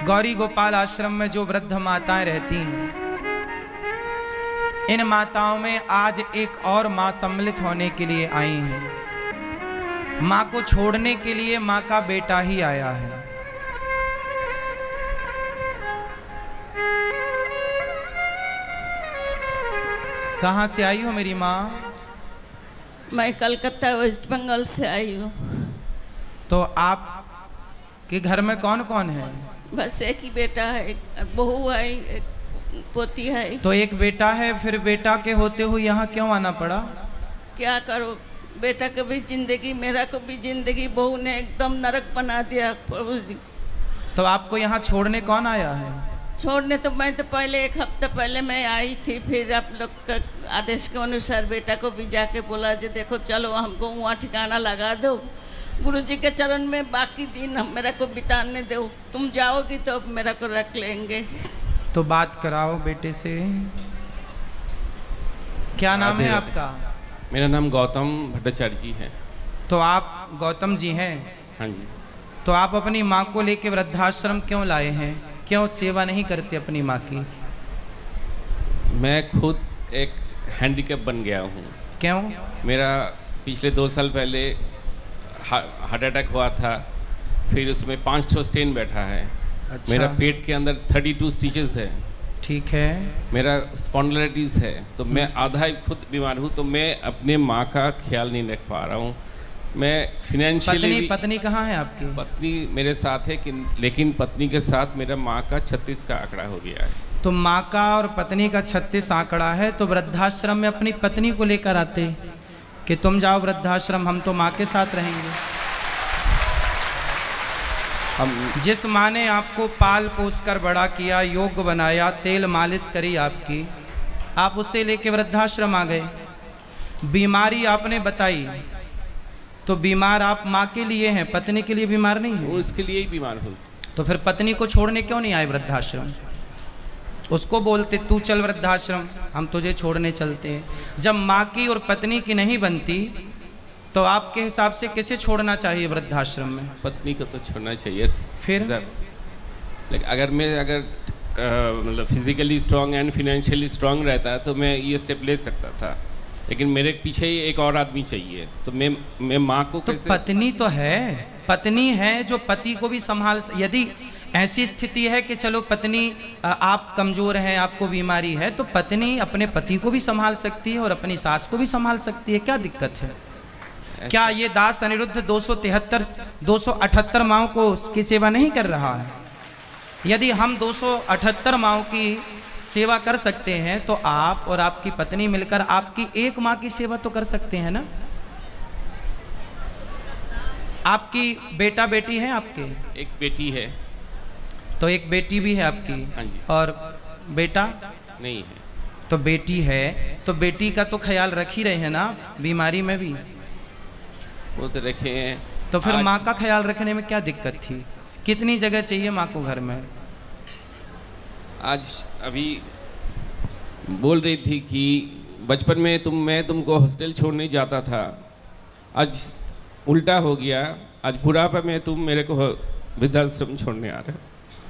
गौरी गोपाल आश्रम में जो वृद्ध माताएं रहती हैं, इन माताओं में आज एक और मां सम्मिलित होने के लिए आई हैं। मां को छोड़ने के लिए मां का बेटा ही आया है। कहां से आई हो मेरी मां? मैं कलकत्ता वेस्ट बंगाल से आई हूँ। तो आप के घर में कौन कौन है? बस एक ही बेटा है, एक बहू है, एक पोती है। तो एक बेटा है, फिर बेटा के होते हुए यहाँ क्यों आना पड़ा? क्या करो, बेटा को भी जिंदगी, मेरा को भी जिंदगी बहू ने एकदम नरक बना दिया प्रभु जी। तो आपको यहाँ छोड़ने कौन आया है? छोड़ने तो मैं तो पहले एक हफ्ते पहले मैं आई थी, फिर आप लोग का आदेश के अनुसार बेटा को भी जाके बोला जी देखो चलो हमको वहाँ ठिकाना लगा दो, गुरु जी के चरण में बाकी दिन हम मेरा को बिताने दो, तुम जाओगी तो अब मेरा को रख लेंगे। तो बात कराओ बेटे से। क्या नाम है आपका? मेरा नाम गौतम भट्टाचार्य जी है। तो आप गौतम जी हैं? हाँ जी। तो आप अपनी माँ को लेके वृद्धाश्रम क्यों लाए हैं? क्यों सेवा नहीं करते अपनी माँ की? मैं खुद एक हैंडीकैप बन गया हूँ। क्यों? मेरा पिछले 2 साल पहले हार्ट अटैक हुआ था, फिर उसमें 5 स्टेन बैठा है। अच्छा। मेरा पेट के अंदर 32 स्टिचेस है। ठीक है। मेरा स्पॉन्डिलाइटिस है, तो मैं आधा ही खुद बीमार हूँ, तो मैं अपने माँ का ख्याल नहीं रख पा रहा हूँ। मैं फिनेंशियली पत्नी कहाँ है आपकी? पत्नी मेरे साथ है, लेकिन पत्नी के साथ मेरा माँ का 36 का आंकड़ा हो गया है। तो माँ का और पत्नी का 36 आंकड़ा है, तो वृद्धाश्रम में अपनी पत्नी को लेकर आते कि तुम जाओ वृद्धाश्रम, हम तो माँ के साथ रहेंगे। हम जिस माँ ने आपको पाल पोस कर बड़ा किया, योग बनाया, तेल मालिश करी आपकी, आप उसे लेके वृद्धाश्रम आ गए। बीमारी आपने बताई, तो बीमार आप माँ के लिए हैं, पत्नी के लिए बीमार नहीं है। उसके लिए ही बीमार हूँ। तो फिर पत्नी को छोड़ने क्यों नहीं आए वृद्धाश्रम? उसको बोलते तू चल वृद्धाश्रम, हम तुझे छोड़ने चलते हैं। जब माँ की और पत्नी की नहीं बनती, तो आपके हिसाब से किसे छोड़ना चाहिए वृद्धाश्रम में? पत्नी को तो छोड़ना चाहिए था। फिर लेकिन अगर मतलब physically strong and financially strong रहता तो मैं ये स्टेप ले सकता था, लेकिन मेरे पीछे ही एक और आदमी चाहिए। तो मैं माँ को तो कैसे? पत्नी तो है, पत्नी है जो पति को भी संभाल। यदि ऐसी स्थिति है कि चलो पत्नी आप कमजोर हैं, आपको बीमारी है, तो पत्नी अपने पति को भी संभाल सकती है और अपनी सास को भी संभाल सकती है। क्या दिक्कत है? क्या ये दास अनिरुद्ध 278 माओं को उसकी सेवा नहीं कर रहा है? यदि हम 278 माओं की सेवा कर सकते हैं, तो आप और आपकी पत्नी मिलकर आपकी एक माँ की सेवा तो कर सकते हैं ना? आपकी बेटा बेटी है आपके? एक बेटी है। तो एक बेटी भी है आपकी? हाँ जी। और बेटा नहीं है। तो बेटी है, तो बेटी का तो ख्याल रख ही रहे हैं ना बीमारी में भी? वो तो रखे हैं। तो फिर माँ का ख्याल रखने में क्या दिक्कत थी? कितनी जगह चाहिए माँ को घर में? आज अभी बोल रही थी कि बचपन में मैं तुमको हॉस्टल छोड़ने जाता था, आज उल्टा हो गया। आज बुढ़ापा में तुम मेरे को वृद्धाश्रम छोड़ने आ रहे हो।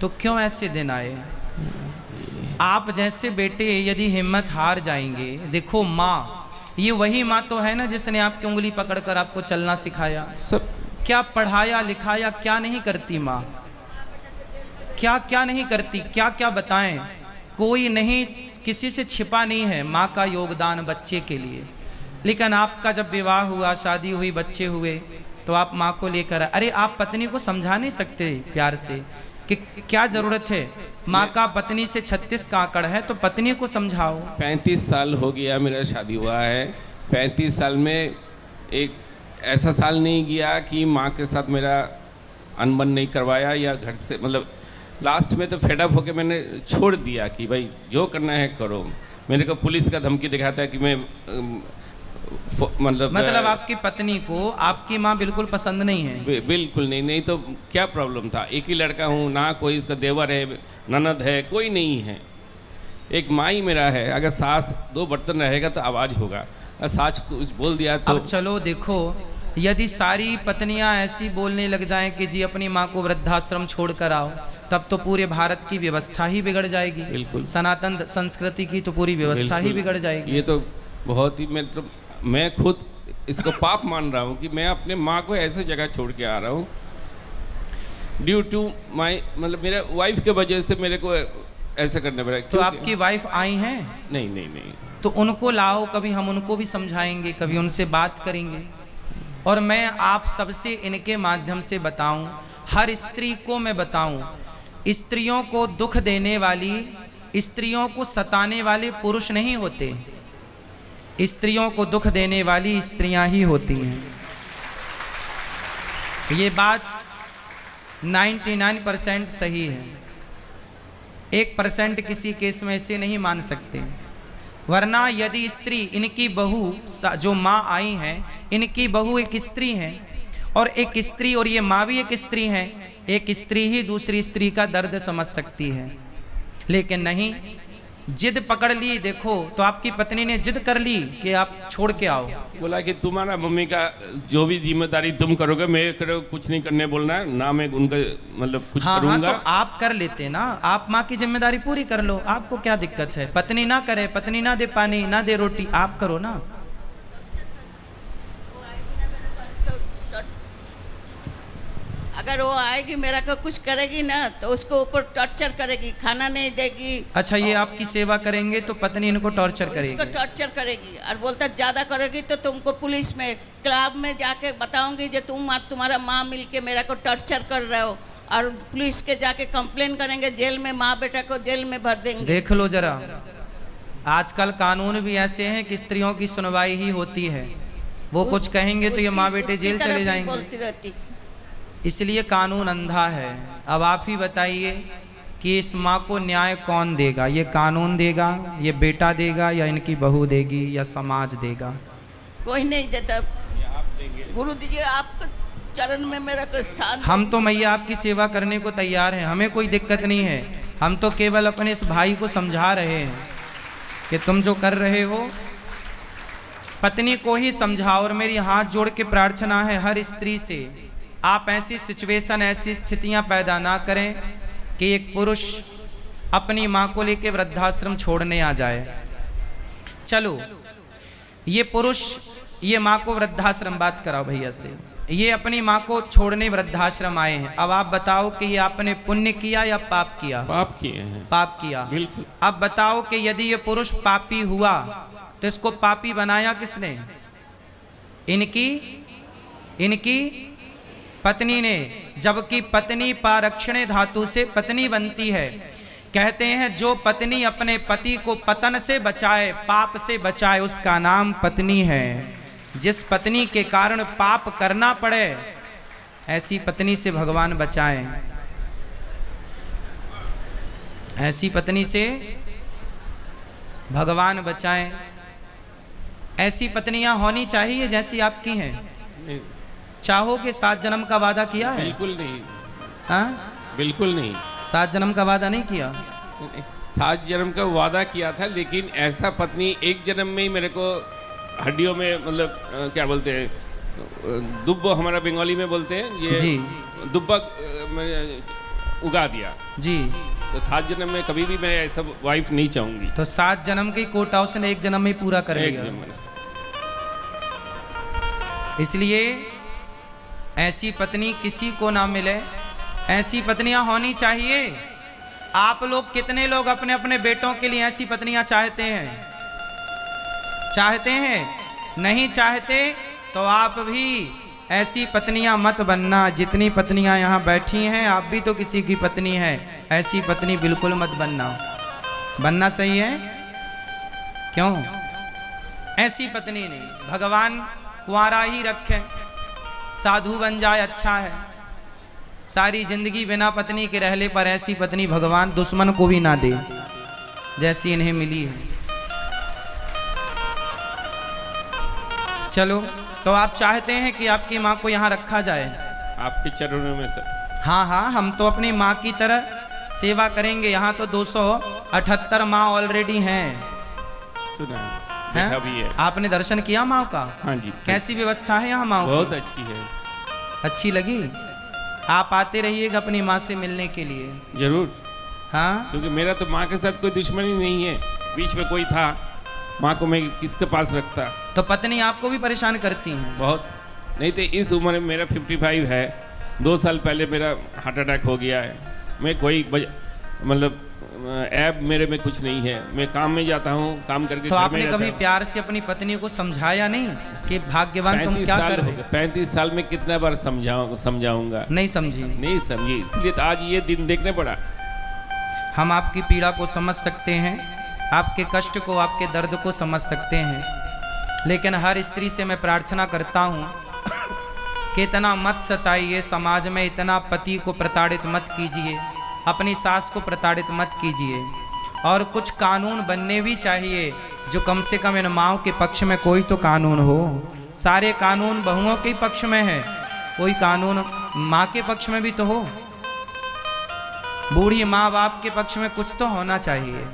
तो क्यों ऐसे दिन आए? आप जैसे बेटे यदि हिम्मत हार जाएंगे, देखो माँ, ये वही माँ तो है ना जिसने आपकी उंगली पकड़कर आपको चलना सिखाया, सब क्या पढ़ाया लिखाया, क्या नहीं करती माँ? क्या क्या नहीं करती, क्या क्या बताएं? कोई नहीं, किसी से छिपा नहीं है माँ का योगदान बच्चे के लिए। लेकिन आपका जब विवाह हुआ, शादी हुई, बच्चे हुए, तो आप माँ को लेकर, अरे आप पत्नी को समझा नहीं सकते प्यार से कि क्या ज़रूरत है? माँ का पत्नी से 36 का आंकड़ है, तो पत्नी को समझाओ। 35 साल हो गया मेरा शादी हुआ है। 35 साल में एक ऐसा साल नहीं गया कि माँ के साथ मेरा अनबन नहीं करवाया, या घर से, मतलब लास्ट में तो फेडअप होके मैंने छोड़ दिया कि भाई जो करना है करो। मेरे को पुलिस का धमकी दिखाता है कि मैं मतलब आपकी पत्नी को आपकी माँ बिल्कुल पसंद नहीं है? बिल्कुल नहीं तो क्या प्रॉब्लम था? एक ही लड़का हूँ ना, कोई इसका देवर है, ननद है, कोई नहीं है। एक माँ ही मेरा है। अगर सास 2 बर्तन रहेगा तो आवाज़ होगा, और सास कुछ बोल दिया तो। अब चलो देखो, यदि सारी पत्नियां ऐसी बोलने लग जाएं कि जी अपनी माँ को वृद्धाश्रम छोड़ कर आओ, तब तो पूरे भारत की व्यवस्था ही बिगड़ जाएगी। बिल्कुल। सनातन संस्कृति की तो पूरी व्यवस्था ही बिल्कुल। बिगड़ जाएगी। ये तो बहुत ही मतलब मैं खुद इसको पाप मान रहा हूँ कि मैं अपने माँ को ऐसे जगह छोड़ के आ रहा हूँ ड्यू टू माई, मतलब मेरे वाइफ के वजह से मेरे को ऐसा करना पड़ा। तो आपकी वाइफ आई हैं? नहीं नहीं नहीं। तो उनको लाओ, कभी हम उनको भी समझाएंगे, कभी उनसे बात करेंगे। और मैं आप सबसे इनके माध्यम से बताऊं, हर स्त्री को मैं बताऊं, स्त्रियों को दुख देने वाली, स्त्रियों को सताने वाले पुरुष नहीं होते, स्त्रियों को दुख देने वाली स्त्रियां ही होती हैं। ये बात 99% सही है। 1% किसी केस में ऐसे नहीं मान सकते। वरना यदि स्त्री, इनकी बहू जो माँ आई हैं, इनकी बहू एक स्त्री है, और एक स्त्री, और ये माँ भी एक स्त्री है, एक स्त्री ही दूसरी स्त्री का दर्द समझ सकती है। लेकिन नहीं, जिद पकड़ ली। देखो, तो आपकी पत्नी ने जिद कर ली कि आप छोड़ के आओ। बोला कि तुम्हारा मम्मी का जो भी जिम्मेदारी तुम करोगे, मैं कुछ नहीं करने बोलना है ना, मैं उनका मतलब कुछ हाँ, करूंगा। हाँ, तो आप कर लेते ना, आप माँ की जिम्मेदारी पूरी कर लो, आपको क्या दिक्कत है? पत्नी ना करे, पत्नी ना दे पानी, ना दे रोटी, आप करो ना। अगर वो आएगी मेरा को कुछ करेगी ना, तो उसको ऊपर टॉर्चर करेगी, खाना नहीं देगी। अच्छा, ये आपकी सेवा करेंगे तो पत्नी इनको टॉर्चर उसको करेगी? टॉर्चर करेगी और बोलता ज़्यादा करेगी तो तुमको पुलिस में, क्लब में जाके बताऊंगी जो तुम्हारा माँ मिलके मेरा को टॉर्चर कर रहे हो, और पुलिस के जाके कंप्लेन करेंगे, जेल में माँ बेटा को जेल में भर देंगे। देख लो जरा, आजकल कानून भी ऐसे हैं कि स्त्रियों की सुनवाई ही होती है। वो कुछ कहेंगे तो ये माँ बेटे जेल चले जाएंगे। बोलती रहती। इसलिए कानून अंधा है। अब आप ही बताइए कि इस माँ को न्याय कौन देगा? ये कानून देगा, ये बेटा देगा, या इनकी बहू देगी, या समाज देगा? कोई नहीं देता। गुरु जी आपको चरण में मेरा को स्थान। हम तो मैया आपकी सेवा करने को तैयार हैं, हमें कोई दिक्कत नहीं है। हम तो केवल अपने इस भाई को समझा रहे हैं कि तुम जो कर रहे हो, पत्नी को ही समझाओ। और मेरी हाथ जोड़ के प्रार्थना है हर स्त्री से, आप ऐसी सिचुएशन, ऐसी स्थितियां पैदा ना करें कि एक पुरुष अपनी माँ को लेकर वृद्धाश्रम छोड़ने आ जाए। चलो, ये पुरुष ये माँ को वृद्धाश्रम, बात कराओ भैया से, ये अपनी माँ को छोड़ने वृद्धाश्रम आए हैं। अब आप बताओ कि ये आपने पुण्य किया या पाप किया? पाप किए हैं। पाप किया। बिल्कुल। अब बताओ कि यदि ये पुरुष पापी हुआ तो इसको पापी बनाया किसने? इनकी पत्नी ने। जबकि पत्नी पारक्षणे धातु से पत्नी बनती है। कहते हैं जो पत्नी अपने पति को पतन से बचाए, पाप से बचाए, उसका नाम पत्नी है। जिस पत्नी के कारण पाप करना पड़े, ऐसी पत्नी से भगवान बचाएं। ऐसी पत्नी से भगवान बचाएं। ऐसी पत्नियां होनी चाहिए जैसी आपकी हैं। चाहोगे? 7 जन्म का वादा किया है? बिल्कुल नहीं। हाँ, बिल्कुल नहीं। 7 जन्म का वादा नहीं किया? 7 जन्म का वादा किया था, लेकिन ऐसा पत्नी एक जन्म में ही मेरे को हड्डियों में, मतलब क्या बोलते हैं, दुब्ब हमारा बंगाली में बोलते हैं, ये जी, दुब्बा उगा दिया जी। तो 7 जन्म में कभी भी मैं ऐसा वाइफ नहीं चाहूंगी। तो 7 जन्म की कोटा उसने 1 जन्म में पूरा कर एक लिया। जन्म में। इसलिए ऐसी पत्नी किसी को ना मिले। ऐसी पत्नियां होनी चाहिए। आप लोग, कितने लोग अपने अपने बेटों के लिए ऐसी पत्नियां चाहते हैं? चाहते हैं? नहीं चाहते तो आप भी ऐसी पत्नियां मत बनना। जितनी पत्नियां यहाँ बैठी हैं, आप भी तो किसी की पत्नी है। ऐसी पत्नी बिल्कुल मत बनना। बनना सही है? क्यों? ऐसी पत्नी नहीं। भगवान कुंवारा ही रखे, साधु बन जाए, अच्छा है। सारी जिंदगी बिना पत्नी के रहले पर ऐसी पत्नी भगवान दुश्मन को भी ना दे जैसी इन्हें मिली है। चलो, तो आप चाहते हैं कि आपकी माँ को यहाँ रखा जाए? आपके चरणों में सर। हाँ हाँ, हम तो अपनी माँ की तरह सेवा करेंगे। यहाँ तो 278 माँ ऑलरेडी हैं। सुना है, हैं? देखा भी है। आपने दर्शन किया माँ का? हाँ जी। कैसी व्यवस्था है यहाँ माँ की? बहुत अच्छी है। अच्छी लगी? आप आते रहिएगा अपनी माँ से मिलने के लिए। जरूर, हाँ, क्योंकि मेरा तो माँ के साथ कोई दुश्मनी नहीं है। बीच में कोई था, माँ को मैं किसके पास रखता। तो पत्नी आपको भी परेशान करती हैं? बहुत, नहीं तो इस उम्र में मेरा 55 है। 2 साल पहले मेरा हार्ट अटैक हो गया है। मैं कोई मतलब ऐब मेरे में कुछ नहीं है। मैं काम में जाता हूँ, काम करके तो घर में आपने रहता कभी हूँ। प्यार से अपनी पत्नी को समझाया नहीं कि भाग्यवान तुम 35 क्या साल कर हो रहे गए। 35 साल में कितना बार समझाऊंगा, नहीं समझी? नहीं समझी, इसलिए तो आज ये दिन देखने पड़ा। हम आपकी पीड़ा को समझ सकते हैं, आपके कष्ट को, आपके दर्द को समझ सकते हैं, लेकिन हर स्त्री से मैं प्रार्थना करता हूँ कि इतना मत सताइए, समाज में इतना पति को प्रताड़ित मत कीजिए, अपनी सास को प्रताड़ित मत कीजिए। और कुछ कानून बनने भी चाहिए जो कम से कम इन माओं के पक्ष में कोई तो कानून हो। सारे कानून बहुओं के पक्ष में है, कोई कानून माँ के पक्ष में भी तो हो। बूढ़ी माँ बाप के पक्ष में कुछ तो होना चाहिए।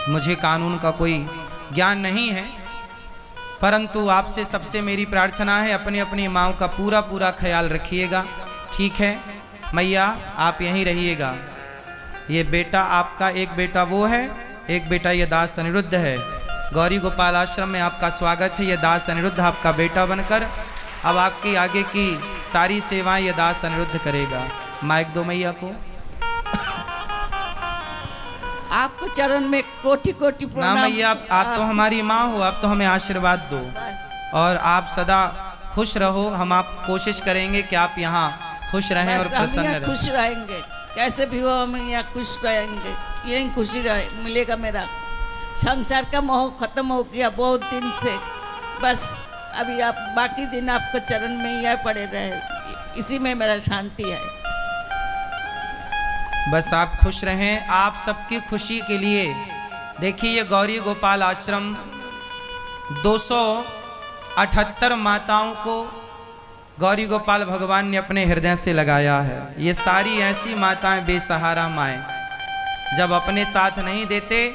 मुझे कानून का कोई ज्ञान नहीं है, परंतु आपसे सबसे मेरी प्रार्थना है, अपनी अपनी माँओं का पूरा पूरा ख्याल रखिएगा। ठीक है मैया, आप यहीं रहिएगा। ये बेटा आपका, एक बेटा वो है, एक बेटा ये दास अनिरुद्ध है। गौरी गोपाल आश्रम में आपका स्वागत है। ये दास अनिरुद्ध आपका बेटा बनकर अब आपकी आगे की सारी सेवाएं ये दास अनिरुद्ध करेगा। माइक दो मैया को। आपको चरण में कोटि कोटि ना प्रणाम। मैया, आप तो हमारी माँ हो, आप तो हमें आशीर्वाद दो बस और आप सदा खुश रहो। हम आप कोशिश करेंगे कि आप यहाँ खुश रहें और बस हम प्रसन्न यहाँ रहें। खुश रहेंगे, कैसे भी हो हम यहाँ खुश रहेंगे। यही खुशी मिलेगा। मेरा संसार का मोह खत्म हो गया बहुत दिन से। बस अभी आप बाकी दिन आपके चरण में यह पड़े रहे, इसी में मेरा शांति है। बस आप खुश रहें। आप सबकी खुशी के लिए देखिए, ये गौरी गोपाल आश्रम 278 माताओं को गौरी गोपाल भगवान ने अपने हृदय से लगाया है। ये सारी ऐसी माताएं बेसहारा माएँ, जब अपने साथ नहीं देते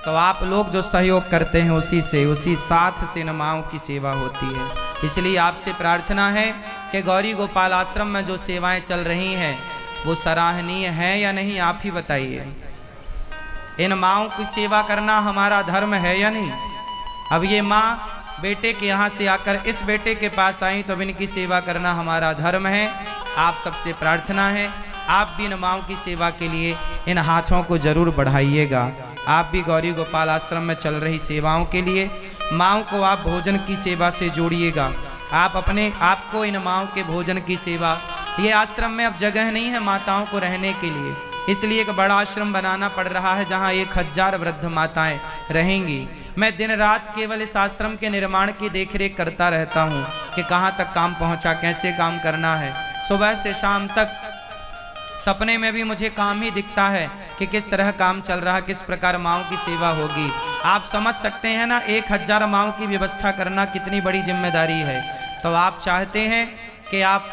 तो आप लोग जो सहयोग करते हैं उसी साथ से इन माँओं की सेवा होती है। इसलिए आपसे प्रार्थना है कि गौरी गोपाल आश्रम में जो सेवाएं चल रही हैं वो सराहनीय है या नहीं, आप ही बताइए। इन माँओं की सेवा करना हमारा धर्म है या नहीं? अब ये माँ बेटे के यहाँ से आकर इस बेटे के पास आई तो अब इनकी सेवा करना हमारा धर्म है। आप सबसे प्रार्थना है, आप भी इन माँओं की सेवा के लिए इन हाथों को जरूर बढ़ाइएगा। आप भी गौरी गोपाल आश्रम में चल रही सेवाओं के लिए माँओं को आप भोजन की सेवा से जोड़िएगा। आप अपने आप को इन माँओं के भोजन की सेवा, ये आश्रम में अब जगह नहीं है माताओं को रहने के लिए, इसलिए एक बड़ा आश्रम बनाना पड़ रहा है जहाँ 1000 वृद्ध माताएं रहेंगी। मैं दिन रात केवल इस आश्रम के निर्माण की देखरेख करता रहता हूँ कि कहाँ तक काम पहुँचा, कैसे काम करना है। सुबह से शाम तक सपने में भी मुझे काम ही दिखता है कि किस तरह काम चल रहा, किस प्रकार माँओं की सेवा होगी। आप समझ सकते हैं ना, 1000 माँओं की व्यवस्था करना कितनी बड़ी जिम्मेदारी है। तो आप चाहते हैं कि आप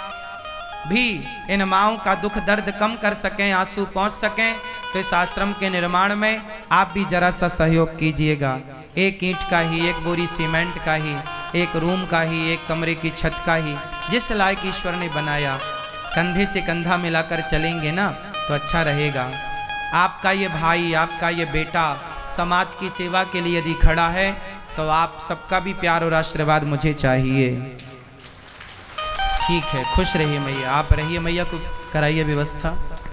भी इन माँओं का दुख दर्द कम कर सकें, आंसू पहुँच सकें, तो इस आश्रम के निर्माण में आप भी जरा सा सहयोग कीजिएगा। एक ईंट का ही, एक बोरी सीमेंट का ही, एक रूम का ही, एक कमरे की छत का ही, जिस लायक ईश्वर ने बनाया, कंधे से कंधा मिलाकर चलेंगे ना तो अच्छा रहेगा। आपका ये भाई, आपका ये बेटा समाज की सेवा के लिए यदि खड़ा है तो आप सबका भी प्यार और आशीर्वाद मुझे चाहिए। ठीक है, खुश रहिए मैया, आप रहिए, मैया को कराइए व्यवस्था।